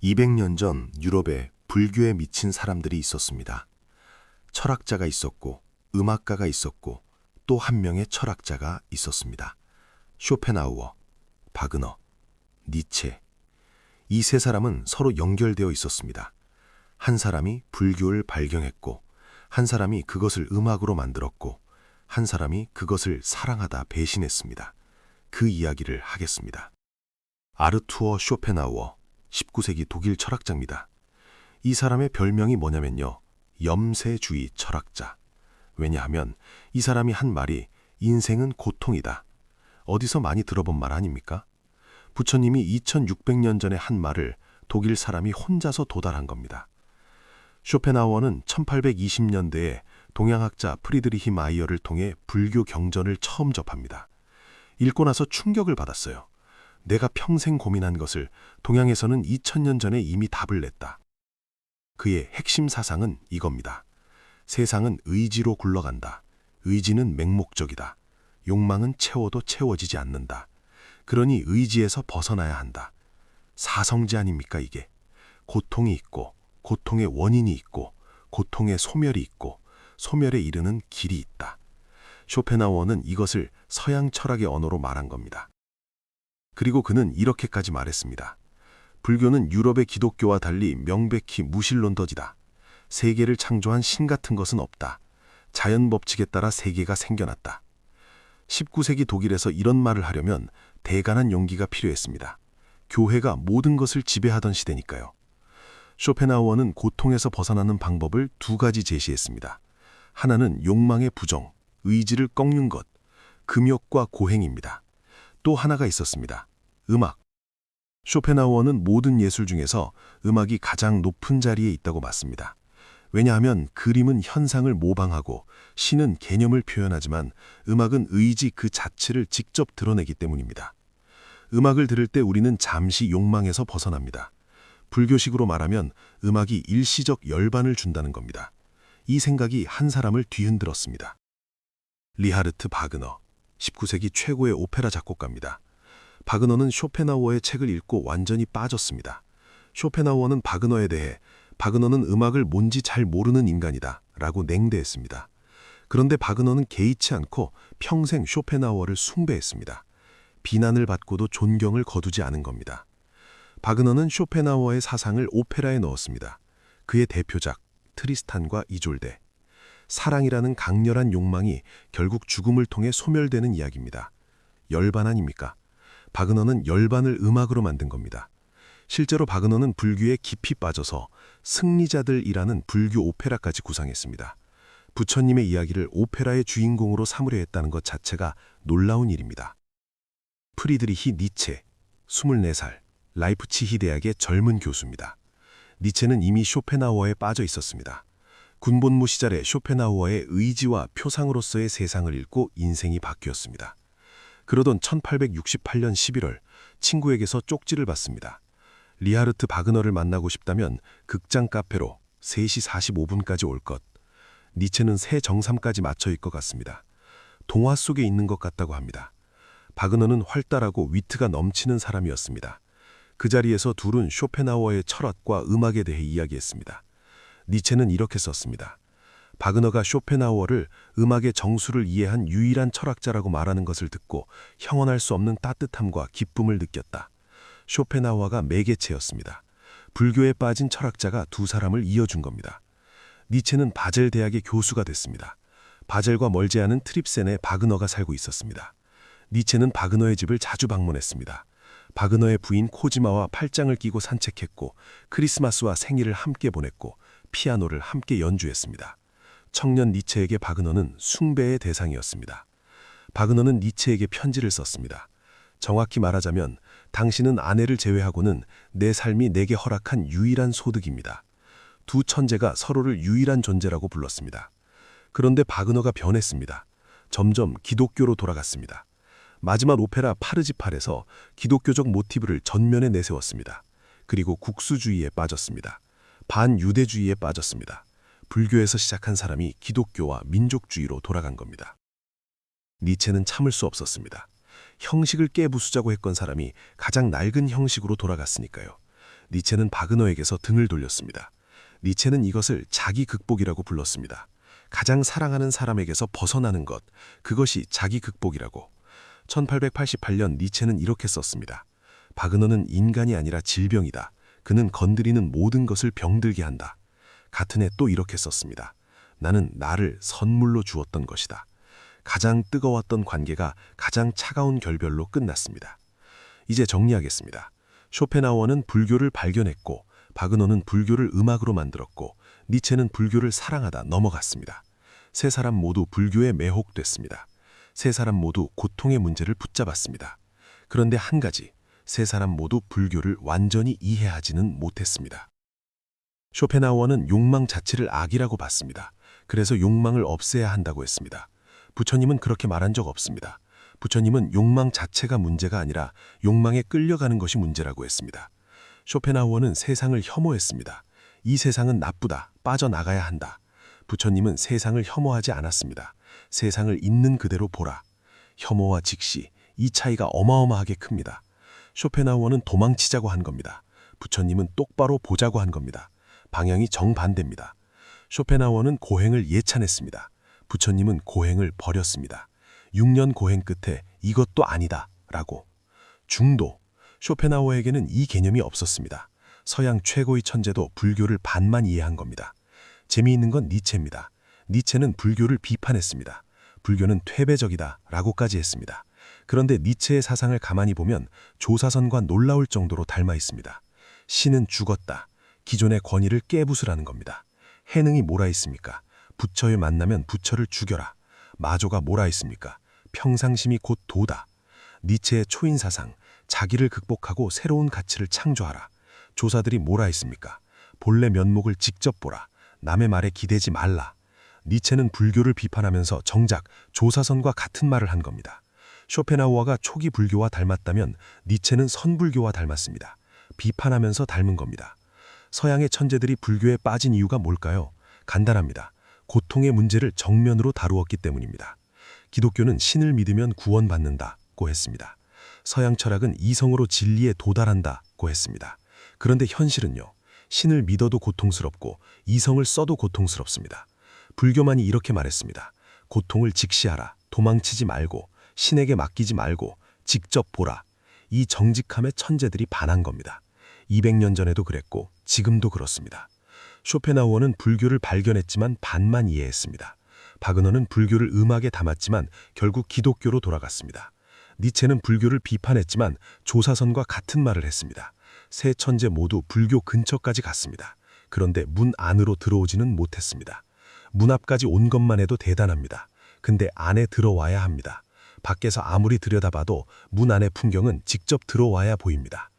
200년 전 유럽에 불교에 미친 사람들이 있었습니다. 철학자가 있었고 음악가가 있었고 또 한 명의 철학자가 있었습니다. 쇼펜하우어, 바그너, 니체. 이 세 사람은 서로 연결되어 있었습니다. 한 사람이 불교를 발견했고 한 사람이 그것을 음악으로 만들었고 한 사람이 그것을 사랑하다 배신했습니다. 그 이야기를 하겠습니다. 아르투어 쇼펜하우어, 19세기 독일 철학자입니다. 이 사람의 별명이 뭐냐면요, 염세주의 철학자. 왜냐하면 이 사람이 한 말이 인생은 고통이다. 어디서 많이 들어본 말 아닙니까? 부처님이 2600년 전에 한 말을 독일 사람이 혼자서 도달한 겁니다. 쇼펜하우어는 1820년대에 동양학자 프리드리히 마이어를 통해 불교 경전을 처음 접합니다. 읽고 나서 충격을 받았어요. 내가 평생 고민한 것을 동양에서는 2000년 전에 이미 답을 냈다. 그의 핵심 사상은 이겁니다. 세상은 의지로 굴러간다. 의지는 맹목적이다. 욕망은 채워도 채워지지 않는다. 그러니 의지에서 벗어나야 한다. 사성제 아닙니까 이게? 고통이 있고 고통의 원인이 있고 고통의 소멸이 있고 소멸에 이르는 길이 있다. 쇼펜하우어는 이것을 서양 철학의 언어로 말한 겁니다. 그리고 그는 이렇게까지 말했습니다. 불교는 유럽의 기독교와 달리 명백히 무신론더지다. 세계를 창조한 신 같은 것은 없다. 자연 법칙에 따라 세계가 생겨났다. 19세기 독일에서 이런 말을 하려면 대단한 용기가 필요했습니다. 교회가 모든 것을 지배하던 시대니까요. 쇼펜하우어는 고통에서 벗어나는 방법을 두 가지 제시했습니다. 하나는 욕망의 부정, 의지를 꺾는 것, 금욕과 고행입니다. 또 하나가 있었습니다. 음악. 쇼펜하우어는 모든 예술 중에서 음악이 가장 높은 자리에 있다고 맞습니다. 왜냐하면 그림은 현상을 모방하고 시는 개념을 표현하지만 음악은 의지 그 자체를 직접 드러내기 때문입니다. 음악을 들을 때 우리는 잠시 욕망에서 벗어납니다. 불교식으로 말하면 음악이 일시적 열반을 준다는 겁니다. 이 생각이 한 사람을 뒤흔들었습니다. 리하르트 바그너, 19세기 최고의 오페라 작곡가입니다. 바그너는 쇼펜하우어의 책을 읽고 완전히 빠졌습니다. 쇼펜하우어는 바그너에 대해 바그너는 음악을 뭔지 잘 모르는 인간이다 라고 냉대했습니다. 그런데 바그너는 개의치 않고 평생 쇼펜하우어를 숭배했습니다. 비난을 받고도 존경을 거두지 않은 겁니다. 바그너는 쇼펜하우어의 사상을 오페라에 넣었습니다. 그의 대표작 트리스탄과 이졸데. 사랑이라는 강렬한 욕망이 결국 죽음을 통해 소멸되는 이야기입니다. 열반 아닙니까? 바그너는 열반을 음악으로 만든 겁니다. 실제로 바그너는 불교에 깊이 빠져서 승리자들이라는 불교 오페라까지 구상했습니다. 부처님의 이야기를 오페라의 주인공으로 삼으려 했다는 것 자체가 놀라운 일입니다. 프리드리히 니체, 24살, 라이프치히 대학의 젊은 교수입니다. 니체는 이미 쇼펜하우어에 빠져 있었습니다. 군본무 시절에 쇼펜하우어의 의지와 표상으로서의 세상을 읽고 인생이 바뀌었습니다. 그러던 1868년 11월 친구에게서 쪽지를 받습니다. 리하르트 바그너를 만나고 싶다면 극장 카페로 3시 45분까지 올 것. 니체는 새 정삼까지 맞춰 있을 것 같습니다. 동화 속에 있는 것 같다고 합니다. 바그너는 활달하고 위트가 넘치는 사람이었습니다. 그 자리에서 둘은 쇼펜하우어의 철학과 음악에 대해 이야기했습니다. 니체는 이렇게 썼습니다. 바그너가 쇼펜하우어를 음악의 정수를 이해한 유일한 철학자라고 말하는 것을 듣고 형언할 수 없는 따뜻함과 기쁨을 느꼈다. 쇼펜하우어가 매개체였습니다. 불교에 빠진 철학자가 두 사람을 이어준 겁니다. 니체는 바젤 대학의 교수가 됐습니다. 바젤과 멀지 않은 트립센에 바그너가 살고 있었습니다. 니체는 바그너의 집을 자주 방문했습니다. 바그너의 부인 코지마와 팔짱을 끼고 산책했고 크리스마스와 생일을 함께 보냈고 피아노를 함께 연주했습니다. 청년 니체에게 바그너는 숭배의 대상이었습니다. 바그너는 니체에게 편지를 썼습니다. 정확히 말하자면 당신은 아내를 제외하고는 내 삶이 내게 허락한 유일한 소득입니다. 두 천재가 서로를 유일한 존재라고 불렀습니다. 그런데 바그너가 변했습니다. 점점 기독교로 돌아갔습니다. 마지막 오페라 파르지팔에서 기독교적 모티브를 전면에 내세웠습니다. 그리고 국수주의에 빠졌습니다. 반유대주의에 빠졌습니다. 불교에서 시작한 사람이 기독교와 민족주의로 돌아간 겁니다. 니체는 참을 수 없었습니다. 형식을 깨부수자고 했건 사람이 가장 낡은 형식으로 돌아갔으니까요. 니체는 바그너에게서 등을 돌렸습니다. 니체는 이것을 자기 극복이라고 불렀습니다. 가장 사랑하는 사람에게서 벗어나는 것, 그것이 자기 극복이라고. 1888년 니체는 이렇게 썼습니다. 바그너는 인간이 아니라 질병이다. 그는 건드리는 모든 것을 병들게 한다. 같은 해 또 이렇게 썼습니다. 나는 나를 선물로 주었던 것이다. 가장 뜨거웠던 관계가 가장 차가운 결별로 끝났습니다. 이제 정리하겠습니다. 쇼펜하우어는 불교를 발견했고, 바그너는 불교를 음악으로 만들었고, 니체는 불교를 사랑하다 넘어갔습니다. 세 사람 모두 불교에 매혹됐습니다. 세 사람 모두 고통의 문제를 붙잡았습니다. 그런데 한 가지, 세 사람 모두 불교를 완전히 이해하지는 못했습니다. 쇼펜하우어는 욕망 자체를 악이라고 봤습니다. 그래서 욕망을 없애야 한다고 했습니다. 부처님은 그렇게 말한 적 없습니다. 부처님은 욕망 자체가 문제가 아니라 욕망에 끌려가는 것이 문제라고 했습니다. 쇼펜하우어는 세상을 혐오했습니다. 이 세상은 나쁘다, 빠져나가야 한다. 부처님은 세상을 혐오하지 않았습니다. 세상을 있는 그대로 보라. 혐오와 직시, 이 차이가 어마어마하게 큽니다. 쇼펜하우어는 도망치자고 한 겁니다. 부처님은 똑바로 보자고 한 겁니다. 방향이 정반대입니다. 쇼펜하우어는 고행을 예찬했습니다. 부처님은 고행을 버렸습니다. 6년 고행 끝에 이것도 아니다 라고. 중도. 쇼펜하우어에게는 이 개념이 없었습니다. 서양 최고의 천재도 불교를 반만 이해한 겁니다. 재미있는 건 니체입니다. 니체는 불교를 비판했습니다. 불교는 퇴배적이다 라고까지 했습니다. 그런데 니체의 사상을 가만히 보면 조사선과 놀라울 정도로 닮아 있습니다. 신은 죽었다. 기존의 권위를 깨부수라는 겁니다. 해능이 뭐라 있습니까? 부처를 만나면 부처를 죽여라. 마조가 뭐라 있습니까? 평상심이 곧 도다. 니체의 초인 사상, 자기를 극복하고 새로운 가치를 창조하라. 조사들이 뭐라 했습니까? 본래 면목을 직접 보라. 남의 말에 기대지 말라. 니체는 불교를 비판하면서 정작 조사선과 같은 말을 한 겁니다. 쇼펜하우어가 초기 불교와 닮았다면 니체는 선불교와 닮았습니다. 비판하면서 닮은 겁니다. 서양의 천재들이 불교에 빠진 이유가 뭘까요? 간단합니다. 고통의 문제를 정면으로 다루었기 때문입니다. 기독교는 신을 믿으면 구원받는다고 했습니다. 서양 철학은 이성으로 진리에 도달한다고 했습니다. 그런데 현실은요. 신을 믿어도 고통스럽고 이성을 써도 고통스럽습니다. 불교만이 이렇게 말했습니다. 고통을 직시하라. 도망치지 말고 신에게 맡기지 말고 직접 보라. 이 정직함에 천재들이 반한 겁니다. 200년 전에도 그랬고 지금도 그렇습니다. 쇼펜하우어는 불교를 발견했지만 반만 이해했습니다. 바그너는 불교를 음악에 담았지만 결국 기독교로 돌아갔습니다. 니체는 불교를 비판했지만 조사선과 같은 말을 했습니다. 세 천재 모두 불교 근처까지 갔습니다. 그런데 문 안으로 들어오지는 못했습니다. 문 앞까지 온 것만 해도 대단합니다. 근데 안에 들어와야 합니다. 밖에서 아무리 들여다봐도 문 안의 풍경은 직접 들어와야 보입니다.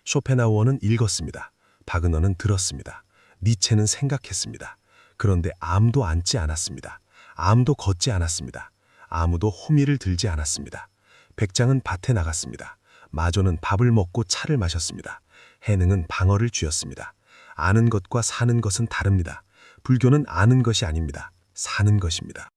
쇼펜하우어는 읽었습니다. 바그너는 들었습니다. 니체는 생각했습니다. 그런데 아무도 앉지 않았습니다. 아무도 걷지 않았습니다. 아무도 호미를 들지 않았습니다. 백장은 밭에 나갔습니다. 마조는 밥을 먹고 차를 마셨습니다. 해능은 방어를 쥐었습니다. 아는 것과 사는 것은 다릅니다. 불교는 아는 것이 아닙니다. 사는 것입니다.